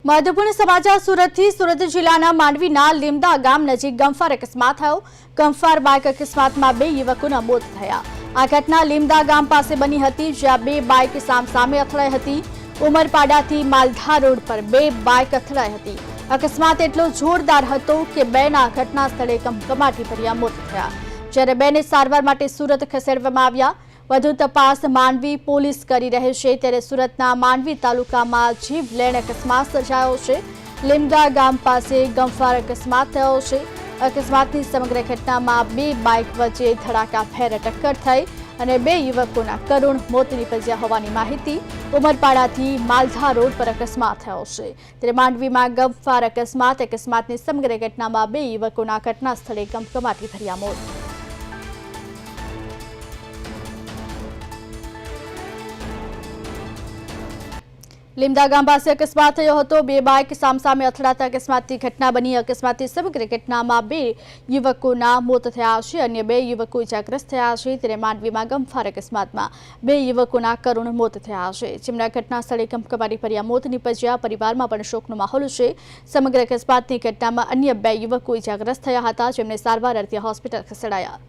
મહત્વપૂર્ણ સમાચાર સુરત જિલ્લાના માંડવીના લીમડા ગામ નજીક ગમફાર અકસ્માત થયો। ગમફાર બાઇક અકસ્માતમાં 2 યુવકોના મોત થયા। આ ઘટના લીમડા ગામ પાસે બની હતી, જ્યાં 2 બાઇક સામસામે અથડાઈ હતી। ઉમરપાડાથી માલધા રોડ પર 2 બાઇક અથડાઈ હતી। અકસ્માત એટલો જોરદાર હતો કે 2ના ઘટના સ્થળે કમકમાટી ભર્યા મોત થયા, જ્યારે 2ને સારવાર માટે સુરત ખસેડવામાં આવ્યા। વધુ તપાસ માંડવી પોલીસ કરી રહી છે, ત્યારે સુરતના માંડવી તાલુકામાં જીવલેણ અકસ્માત સર્જાયો છે। લીમડા ગામ પાસે ગમફાર અકસ્માત થયો છે। અકસ્માતની સમગ્ર ઘટનામાં 2 બાઇક વચ્ચે ધડાકાભેર ટક્કર થઈ અને 2 યુવકોના કરુણ મોત નીપજ્યા હોવાની માહિતી। ઉમરપાડાથી માલધા રોડ પર અકસ્માત થયો છે, ત્યારે માંડવીમાં ગમફાર અકસ્માતની સમગ્ર ઘટનામાં 2 યુવકોના ઘટના સ્થળે કમકમાટી ભર્યા મોત। લીમડા ગામ પાસે અકસ્માત થયો હતો। 2 બાઇક સામસામે અથડાતા અકસ્માતની ઘટના બની। અકસ્માતની સમગ્ર ઘટનામાં 2 યુવકોના મોત થયા છે, અન્ય 2 યુવકો ઇજાગ્રસ્ત થયા છે। ત્યારે માંડવીમાં ગમફાર અકસ્માતમાં 2 યુવકોના કરુણ મોત થયા છે, જેમના ઘટના સ્થળે કમકમાટી ભર્યા મોત નીપજ્યા। પરિવારમાં પણ શોકનો માહોલ છે। સમગ્ર અકસ્માતની ઘટનામાં અન્ય 2 યુવકો ઇજાગ્રસ્ત થયા હતા, જેમને સારવાર અર્થે હોસ્પિટલ ખસેડાયા।